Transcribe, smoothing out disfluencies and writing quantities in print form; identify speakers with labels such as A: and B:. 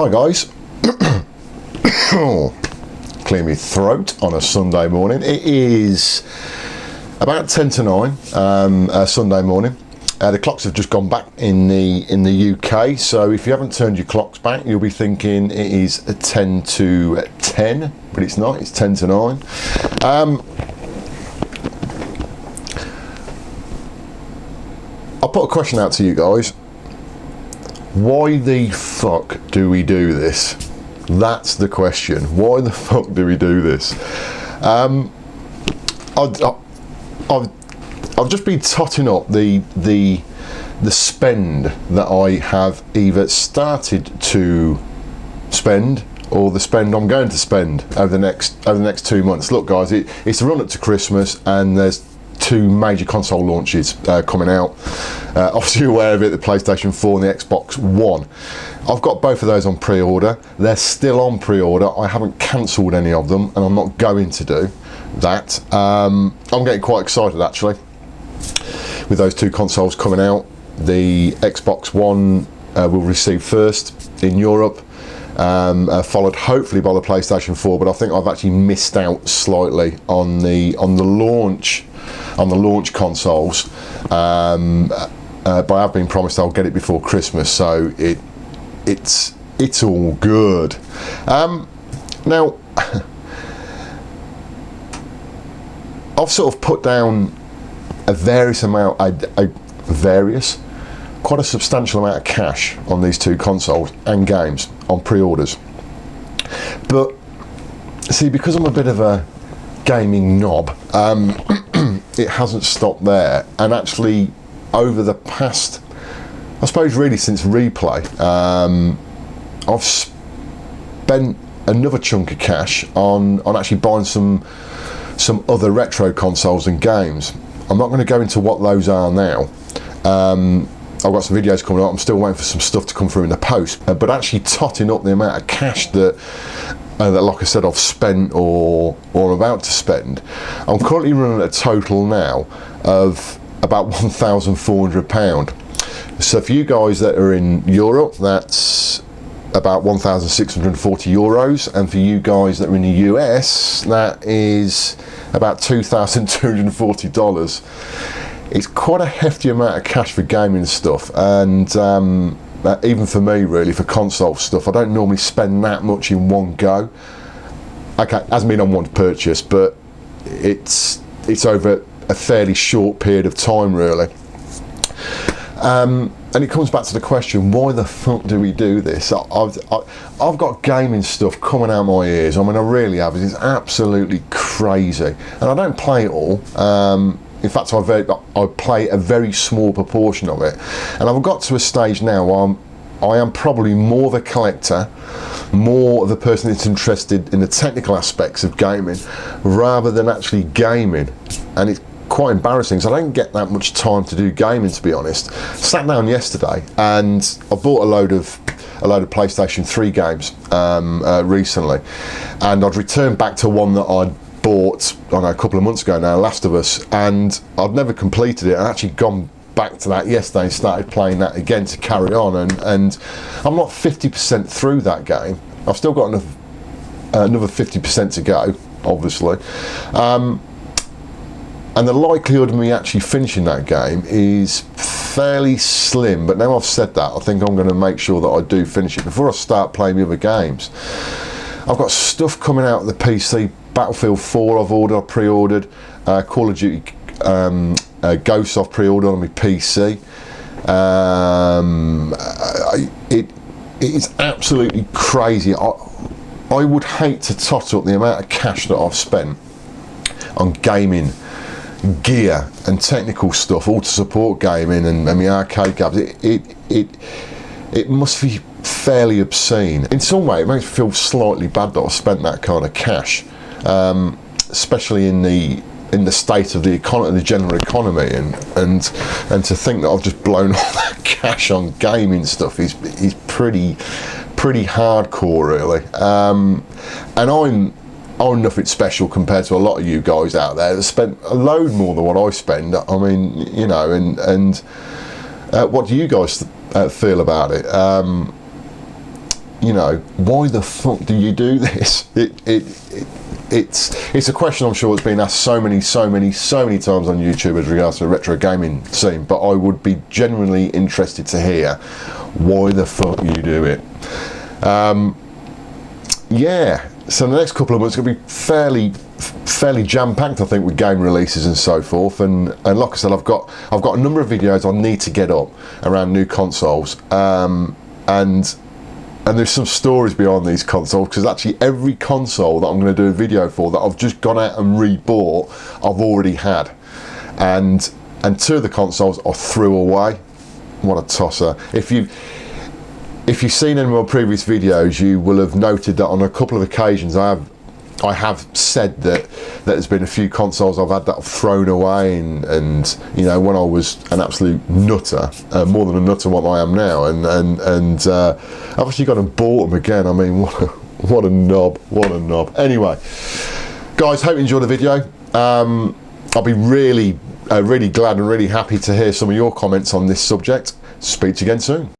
A: Hi guys. Clear my throat on a Sunday morning. It is about 10 to 9 Sunday morning. The clocks have just gone back in the UK, so if you haven't turned your clocks back, you'll be thinking it is 10 to 10, but it's not. It's 10 to 9. I'll put a question out to you guys. Why the fuck do we do this? That's the question. Why the fuck do we do this? I've just been totting up the spend that I have either started to spend or the spend I'm going to spend over the next 2 months. Look, guys, it's the run up to Christmas, and there's two major console launches coming out. Obviously you're aware of it, the PlayStation 4 and the Xbox One. I've got both of those on pre-order. They're still on pre-order. I haven't cancelled any of them, and I'm not going to do that. I'm getting quite excited actually with those two consoles coming out. The Xbox One will receive first in Europe, followed hopefully by the PlayStation 4, but I think I've actually missed out slightly on the launch consoles, but I have been promised I'll get it before Christmas, so it's all good. Now I've sort of put down quite a substantial amount of cash on these two consoles and games on pre-orders. But see, because I'm a bit of a gaming knob, it hasn't stopped there, and actually over the past, I suppose really since Replay, I've spent another chunk of cash on actually buying some other retro consoles and games. I'm not going to go into what those are now. I've got some videos coming up. I'm still waiting for some stuff to come through in the post, but actually totting up the amount of cash that like I said, I've spent or about to spend. I'm currently running a total now of about £1,400. So for you guys that are in Europe, that's about €1,640, and for you guys that are in the US, that is about $2,240. It's quite a hefty amount of cash for gaming stuff, and even for me really, for console stuff, I don't normally spend that much in one go. Okay, hasn't been on one purchase, but it's over a fairly short period of time really. And it comes back to the question, why the fuck do we do this? I've got gaming stuff coming out my ears. I mean, I really have. It's absolutely crazy, and I don't play it all. In fact, I play a very small proportion of it, and I've got to a stage now where I am probably more the collector, more the person that's interested in the technical aspects of gaming rather than actually gaming, and it's quite embarrassing because I don't get that much time to do gaming, to be honest. Sat down yesterday and I bought a load of PlayStation 3 games recently, and I'd returned back to one that I'd bought a couple of months ago now, Last of Us, and I'd never completed it. I actually gone back to that yesterday and started playing that again to carry on, and I'm not 50% through that game. I've still got another 50% to go, obviously, and the likelihood of me actually finishing that game is fairly slim, but now I've said that, I think I'm going to make sure that I do finish it before I start playing the other games. I've got stuff coming out of the PC. Battlefield 4 I've pre-ordered, Call of Duty Ghosts I've pre-ordered on my PC. It is absolutely crazy. I would hate to tot up the amount of cash that I've spent on gaming gear and technical stuff, all to support gaming and my arcade games. It must be fairly obscene. In some way, it makes me feel slightly bad that I spent that kind of cash, especially in the state of the economy, the general economy, and to think that I've just blown all that cash on gaming stuff is pretty hardcore, really. And I'm nothing special compared to a lot of you guys out there that spent a load more than what I spend. I mean, you know, and what do you guys feel about it? you know, why the fuck do you do this? It's a question I'm sure it's been asked so many times on YouTube as regards to the retro gaming scene, but I would be genuinely interested to hear why the fuck you do it. Yeah, so the next couple of months are going to be fairly jam-packed, I think, with game releases and so forth, and like I said, I've got a number of videos I need to get up around new consoles, and there's some stories behind these consoles, because actually every console that I'm going to do a video for that I've just gone out and re-bought, I've already had, and two of the consoles I threw away. What a tosser. If you've seen any of my previous videos, you will have noted that on a couple of occasions I have said that there's been a few consoles I've had that I've thrown away, and you know, when I was an absolute nutter, more than a nutter what I am now, and I've actually gone and bought them again. I mean, what a knob. Anyway, guys, hope you enjoyed the video. I'll be really glad and really happy to hear some of your comments on this subject. Speak to you again soon.